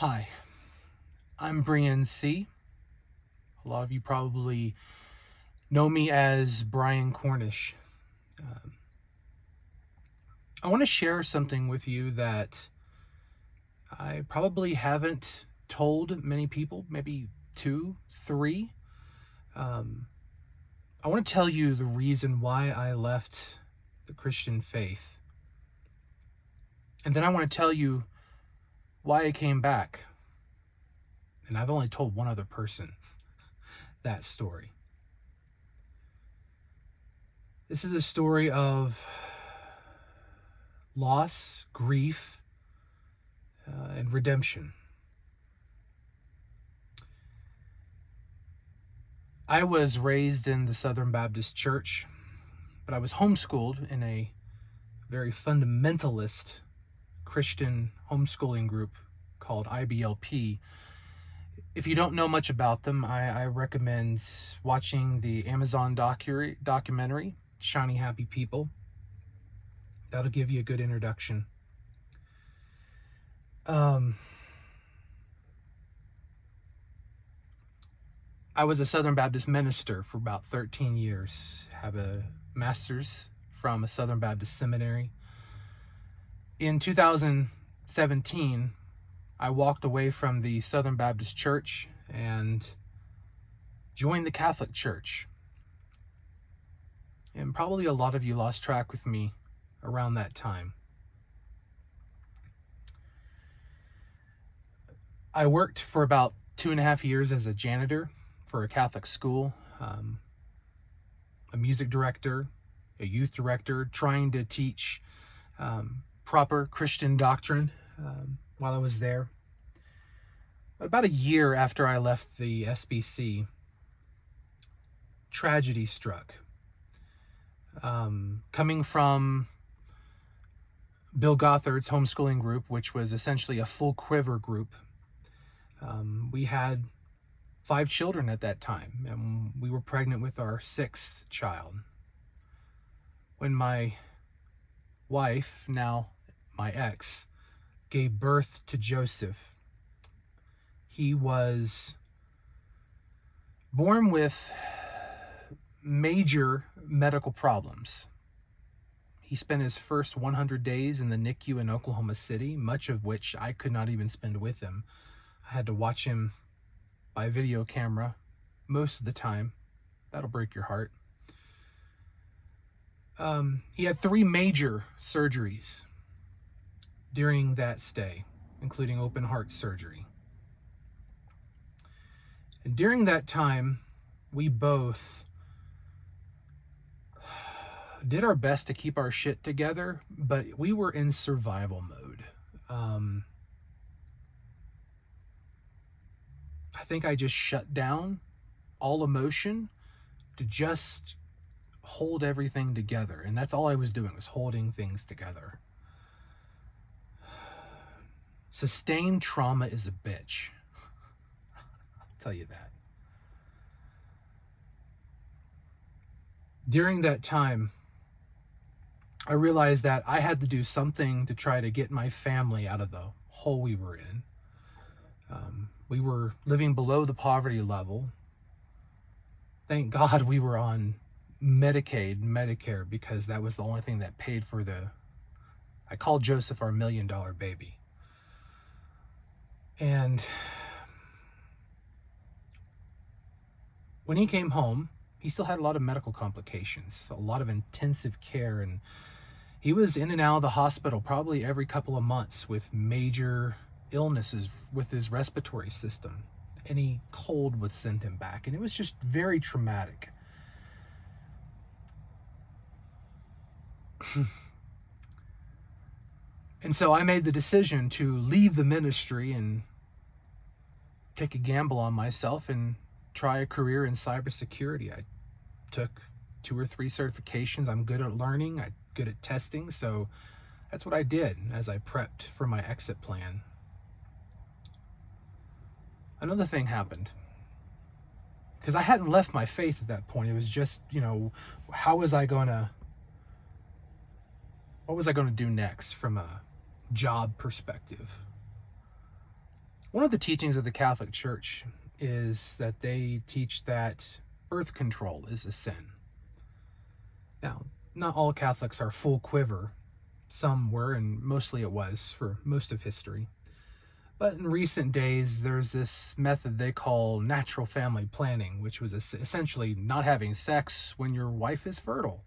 Hi, I'm Brian C. A lot of you probably know me as Brian Cornish. Um, I want to share something with you that I probably haven't told many people, maybe two, three. Um, I want to tell you the reason why I left the Christian faith. And then I want to tell you why I came back. And I've only told one other person that story. This is a story of loss, grief, and redemption. I was raised in the Southern Baptist Church, but I was homeschooled in a very fundamentalist Christian homeschooling group called IBLP. If you don't know much about them, I recommend watching the Amazon documentary, Shiny Happy People. That'll give you a good introduction. I was a Southern Baptist minister for about 13 years, have a master's from a Southern Baptist seminary. In 2017, I walked away from the Southern Baptist Church and joined the Catholic Church. And probably a lot of you lost track with me around that time. I worked for about 2.5 years as a janitor for a Catholic school, a music director, a youth director, trying to teach proper Christian doctrine while I was there. About a year after I left the SBC, tragedy struck. Coming from Bill Gothard's homeschooling group, which was essentially a full quiver group, we had 5 children at that time, and we were pregnant with our 6th child. When my wife, now my ex, gave birth to Joseph, he was born with major medical problems. He spent his first 100 days in the NICU in Oklahoma City, much of which I could not even spend with him. I had to watch him by video camera most of the time. That'll break your heart. He had 3 major surgeries during that stay, including open heart surgery. And during that time, we both did our best to keep our shit together, but we were in survival mode. I think I just shut down all emotion to just hold everything together. And that's all I was doing, was holding things together. Sustained trauma is a bitch. I'll tell you that. During that time, I realized that I had to do something to try to get my family out of the hole we were in. We were living below the poverty level. Thank God we were on Medicaid, Medicare, because that was the only thing that paid for I called Joseph our $1 million baby. And when he came home, he still had a lot of medical complications, a lot of intensive care, and he was in and out of the hospital probably every couple of months with major illnesses with his respiratory system. Any cold would send him back, and it was just very traumatic. And so I made the decision to leave the ministry and take a gamble on myself and try a career in cybersecurity. I took 2 or 3 certifications. I'm good at learning. I'm good at testing. So that's what I did as I prepped for my exit plan. Another thing happened. Because I hadn't left my faith at that point. It was just, what was I going to do next from a job perspective? One of the teachings of the Catholic Church is that they teach that birth control is a sin. Now, not all Catholics are full quiver. Some were, and mostly it was for most of history. But in recent days, there's this method they call natural family planning, which was essentially not having sex when your wife is fertile.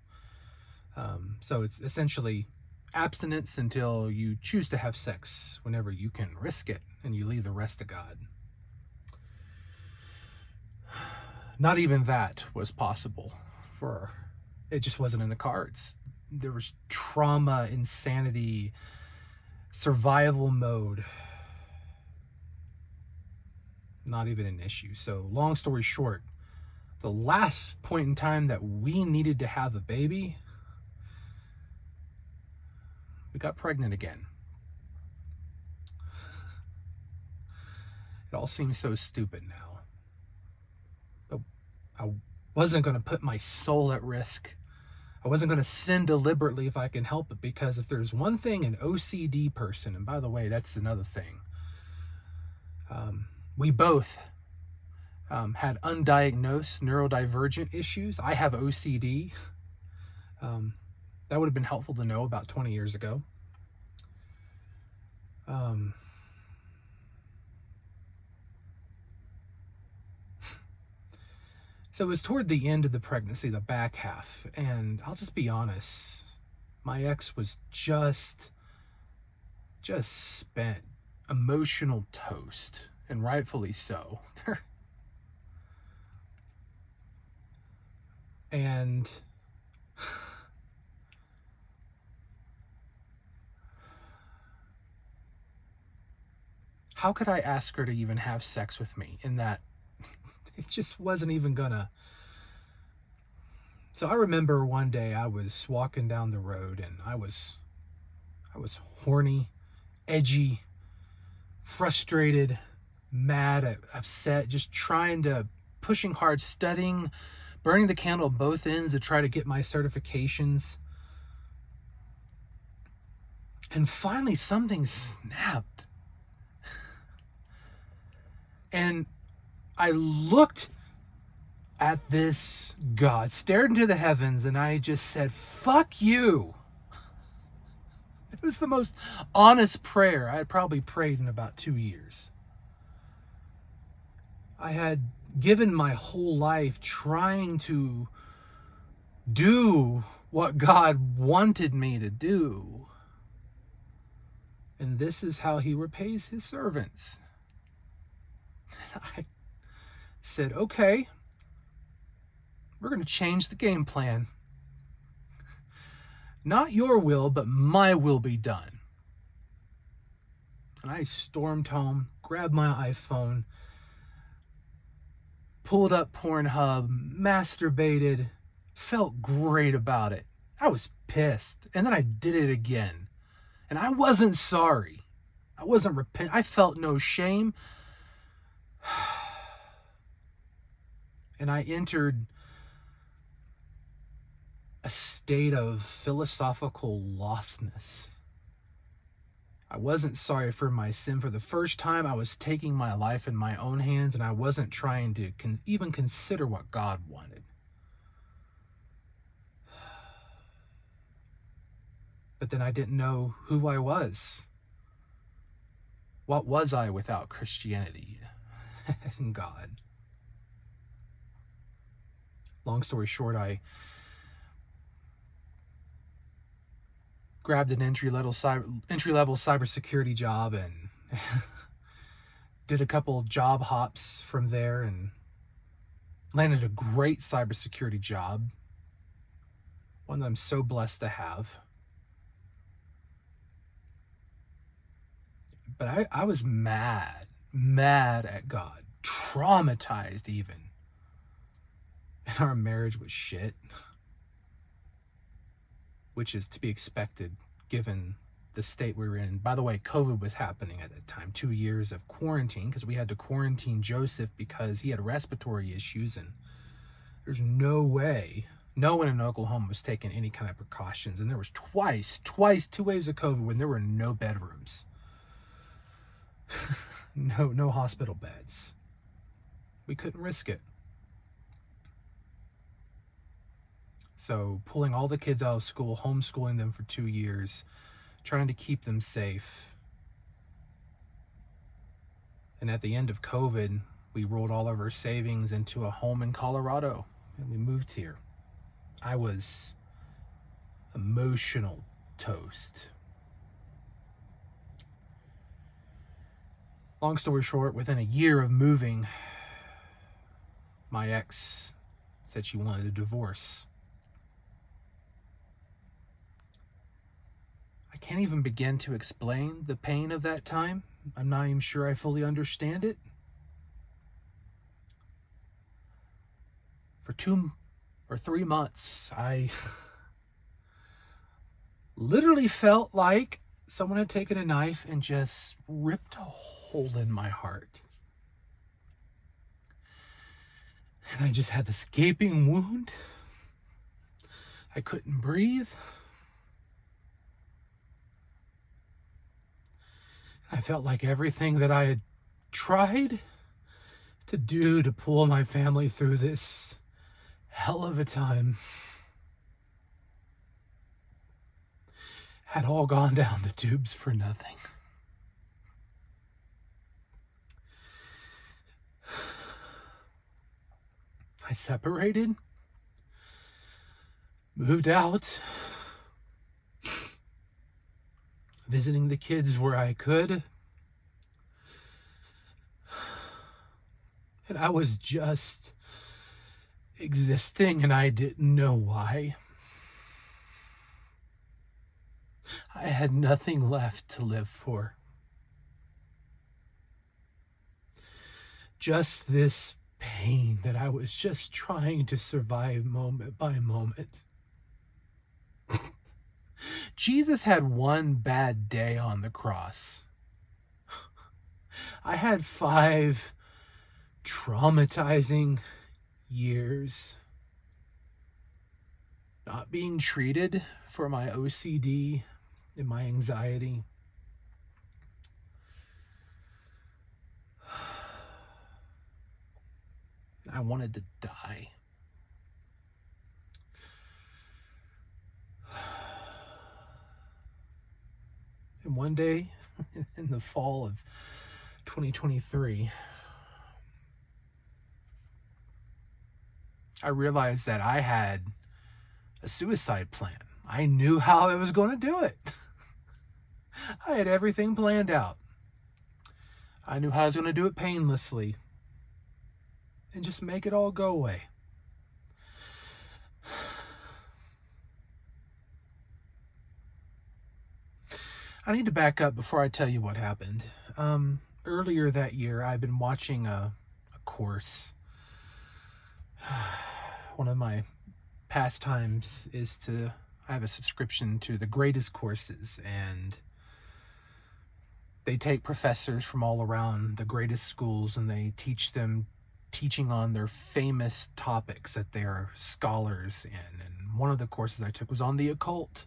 So it's essentially abstinence until you choose to have sex whenever you can risk it, and you leave the rest to God. Not even that was possible. It just wasn't in the cards. There was trauma, insanity, survival mode. Not even an issue. So long story short, the last point in time that we needed to have a baby, we got pregnant again. It all seems so stupid now. But I wasn't going to put my soul at risk. I wasn't going to sin deliberately if I can help it, because if there's one thing an OCD person, and by the way, that's another thing, we both had undiagnosed neurodivergent issues. I have OCD. That would have been helpful to know about 20 years ago. So it was toward the end of the pregnancy, the back half, and I'll just be honest, my ex was just spent, emotional toast, and rightfully so. And how could I ask her to even have sex with me in that it just wasn't even gonna. So I remember one day I was walking down the road, and I was horny, edgy, frustrated, mad, upset, just pushing hard, studying, burning the candle at both ends to try to get my certifications. And finally something snapped. And I looked at this God, stared into the heavens, and I just said, fuck you. It was the most honest prayer I had probably prayed in about 2 years. I had given my whole life trying to do what God wanted me to do. And this is how he repays his servants. And I said, okay, we're going to change the game plan. Not your will, but my will be done. And I stormed home, grabbed my iPhone, pulled up Pornhub, masturbated, felt great about it. I was pissed. And then I did it again. And I wasn't sorry. I wasn't repentant. I felt no shame. And I entered a state of philosophical lostness. I wasn't sorry for my sin. For the first time, I was taking my life in my own hands, and I wasn't trying to even consider what God wanted. But then I didn't know who I was. What was I without Christianity and God? Long story short, I grabbed an entry-level cybersecurity job and did a couple job hops from there and landed a great cybersecurity job, one that I'm so blessed to have. But I was mad at God, traumatized even. And our marriage was shit, which is to be expected given the state we were in. By the way, COVID was happening at that time, 2 years of quarantine, because we had to quarantine Joseph because he had respiratory issues, and there's no way, no one in Oklahoma was taking any kind of precautions. And there was twice 2 waves of COVID when there were no bedrooms. no hospital beds. We couldn't risk it. So pulling all the kids out of school, homeschooling them for 2 years, trying to keep them safe. And at the end of COVID, we rolled all of our savings into a home in Colorado and we moved here. I was emotional toast. Long story short, within a year of moving, my ex said she wanted a divorce. I can't even begin to explain the pain of that time. I'm not even sure I fully understand it. For 2 or 3 months, I literally felt like someone had taken a knife and just ripped a hole in my heart. And I just had this gaping wound. I couldn't breathe. I felt like everything that I had tried to do to pull my family through this hell of a time had all gone down the tubes for nothing. I separated, moved out, visiting the kids where I could, and I was just existing and I didn't know why. I had nothing left to live for. Just this pain that I was just trying to survive moment by moment. Jesus had one bad day on the cross. I had 5 traumatizing years not being treated for my OCD and my anxiety. I wanted to die. And one day, in the fall of 2023, I realized that I had a suicide plan. I knew how I was going to do it. I had everything planned out. I knew how I was going to do it painlessly and just make it all go away. I need to back up before I tell you what happened. Earlier that year, I've been watching a course. One of my pastimes is I have a subscription to the greatest courses, and they take professors from all around the greatest schools and they teach them teaching on their famous topics that they are scholars in. And one of the courses I took was on the occult,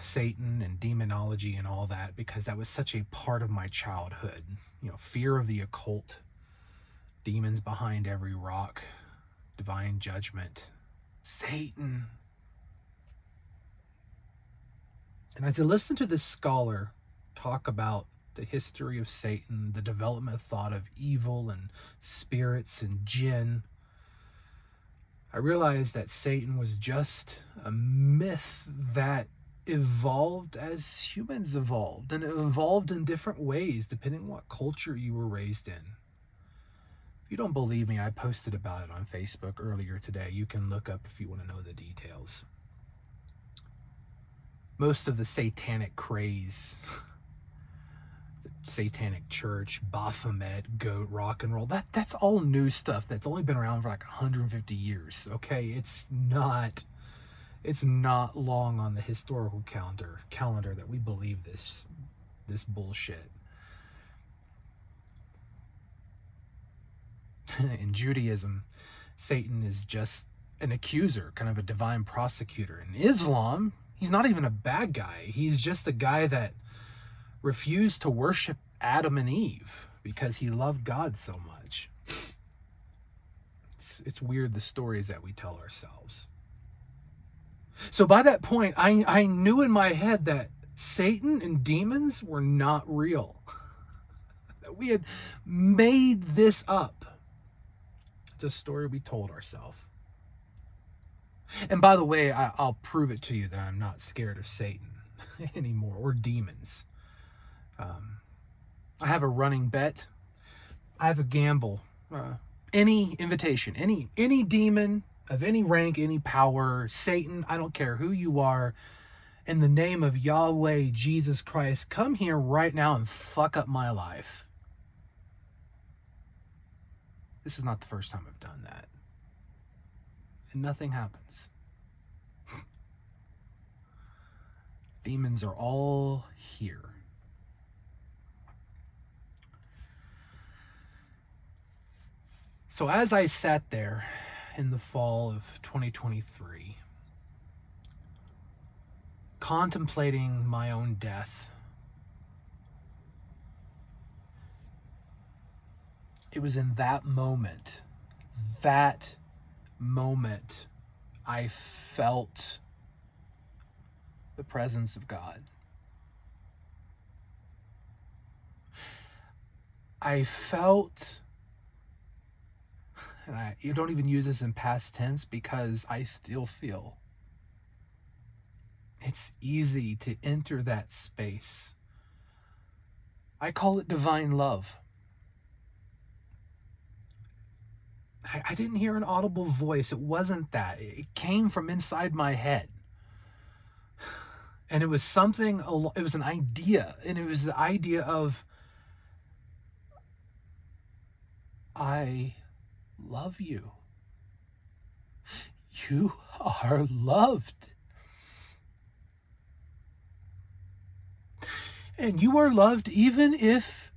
Satan and demonology and all that, because that was such a part of my childhood. You know, fear of the occult, demons behind every rock, divine judgment, Satan. And as I listened to this scholar talk about the history of Satan, the development of thought of evil and spirits and jinn, I realized that Satan was just a myth that evolved as humans evolved, and it evolved in different ways depending on what culture you were raised in. If you don't believe me, I posted about it on Facebook earlier today. You can look up if you want to know the details. Most of the satanic craze, the satanic church, Baphomet, goat, rock and roll, that's all new stuff that's only been around for like 150 years, okay? It's not long on the historical calendar that we believe this bullshit. In Judaism, Satan is just an accuser, kind of a divine prosecutor. In Islam, he's not even a bad guy. He's just a guy that refused to worship Adam and Eve because he loved God so much. It's weird, the stories that we tell ourselves. So by that point, I knew in my head that Satan and demons were not real. That we had made this up. It's a story we told ourselves. And by the way, I'll prove it to you that I'm not scared of Satan anymore, or demons. I have a running bet. I have a gamble. Any invitation, any demon of any rank, any power, Satan, I don't care who you are, in the name of Yahweh, Jesus Christ, come here right now and fuck up my life. This is not the first time I've done that. And nothing happens. Demons are all here. So as I sat there in the fall of 2023, contemplating my own death, it was in that moment, I felt the presence of God. I felt, and you don't even use this in past tense because I still feel. It's easy to enter that space. I call it divine love. I didn't hear an audible voice. It wasn't that. It came from inside my head. And it was something, it was an idea. And it was the idea of, I love you. You are loved. And you are loved even if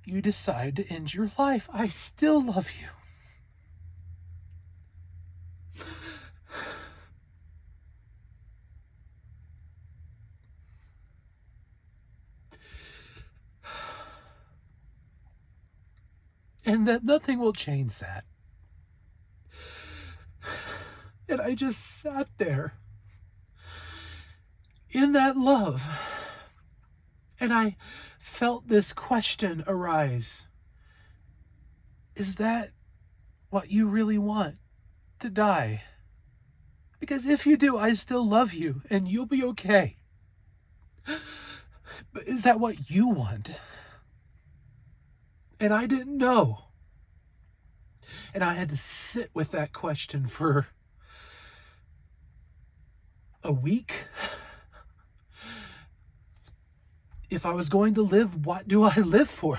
you decide to end your life. I still love you. And that nothing will change that. And I just sat there in that love. And I felt this question arise. Is that what you really want? To die? Because if you do, I still love you and you'll be okay. But is that what you want? And I didn't know. And I had to sit with that question for a week. If I was going to live, what do I live for?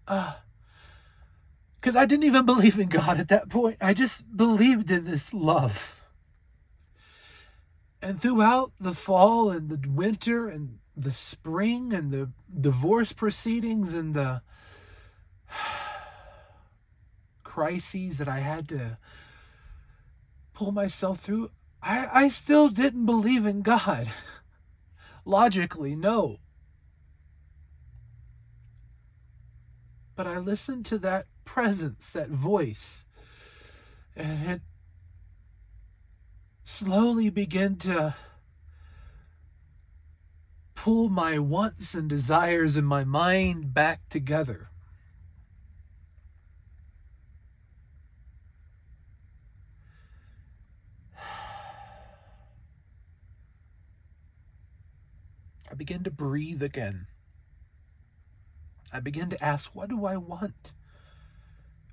Because I didn't even believe in God at that point. I just believed in this love. And throughout the fall and the winter and the spring and the divorce proceedings and the crises that I had to pull myself through, I still didn't believe in God. Logically, no. But I listened to that presence, that voice, and it slowly began to pull my wants and desires in my mind back together. I began to breathe again. I began to ask, what do I want?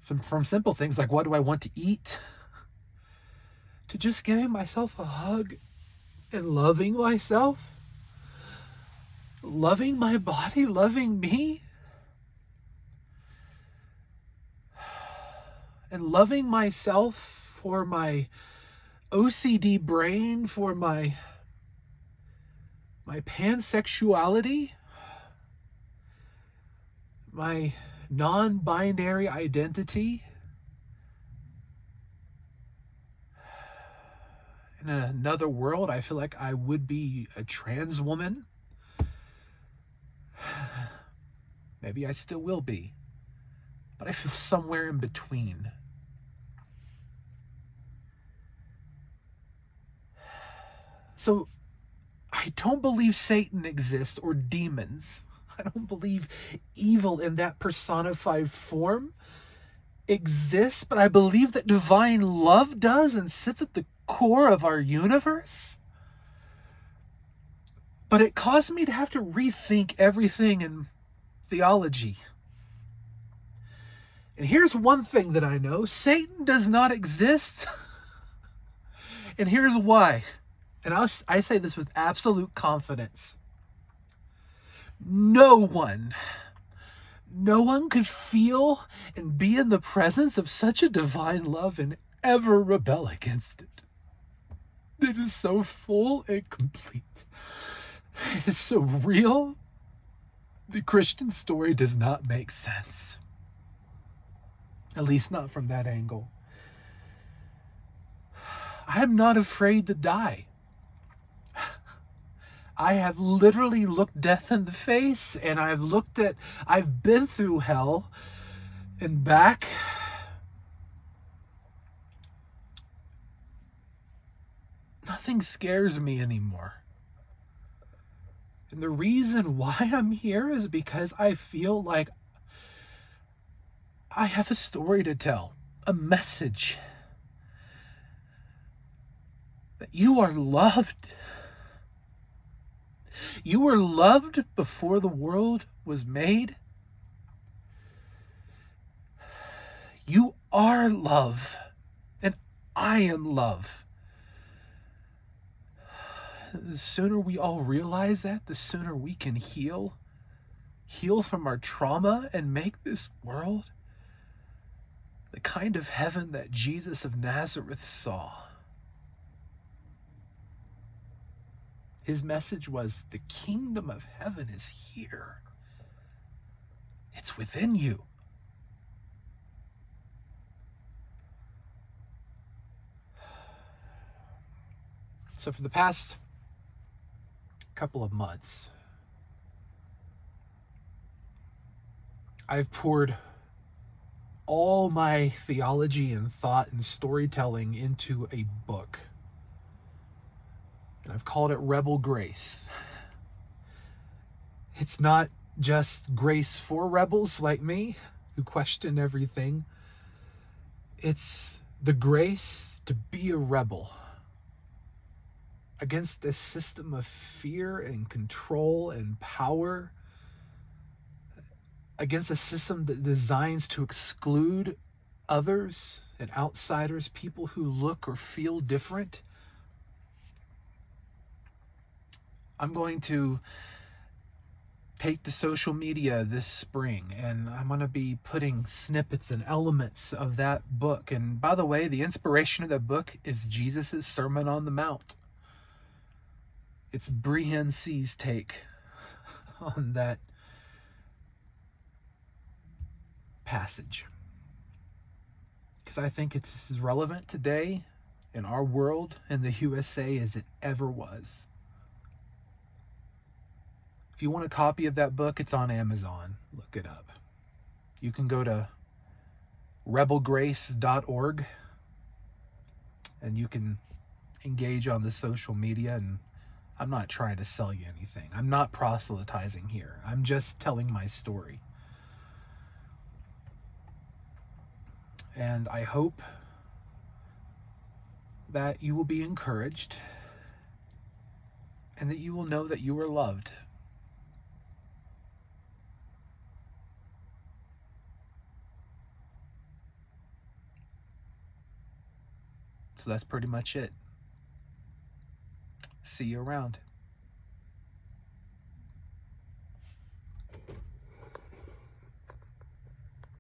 From simple things like, what do I want to eat? To just giving myself a hug and loving myself. Loving my body, loving me. And loving myself for my OCD brain, for my pansexuality, my non-binary identity. In another world, I feel like I would be a trans woman. Maybe I still will be. But I feel somewhere in between. So, I don't believe Satan exists or demons. I don't believe evil in that personified form exists, but I believe that divine love does and sits at the core of our universe. But it caused me to have to rethink everything in theology. And here's one thing that I know: Satan does not exist. And here's why. And I say this with absolute confidence. No one could feel and be in the presence of such a divine love and ever rebel against it. It is so full and complete. It is so real. The Christian story does not make sense. At least not from that angle. I am not afraid to die. I have literally looked death in the face, and I've been through hell and back. Nothing scares me anymore. And the reason why I'm here is because I feel like I have a story to tell, a message. That you are loved. You were loved before the world was made. You are love, and I am love. The sooner we all realize that, the sooner we can heal from our trauma, and make this world the kind of heaven that Jesus of Nazareth saw. His message was, the kingdom of heaven is here. It's within you. So for the past couple of months, I've poured all my theology and thought and storytelling into a book. And I've called it Rebel Grace. It's not just grace for rebels like me who question everything. It's the grace to be a rebel against a system of fear and control and power, against a system that designs to exclude others and outsiders, people who look or feel different. I'm going to take to social media this spring, and I'm going to be putting snippets and elements of that book. And by the way, the inspiration of that book is Jesus' Sermon on the Mount. It's Brienne C's take on that passage. Because I think it's as relevant today in our world, in the USA, as it ever was. If you want a copy of that book, it's on Amazon. Look it up. You can go to rebelgrace.org and you can engage on the social media. And I'm not trying to sell you anything. I'm not proselytizing here. I'm just telling my story. And I hope that you will be encouraged and that you will know that you are loved. So that's pretty much it. See you around.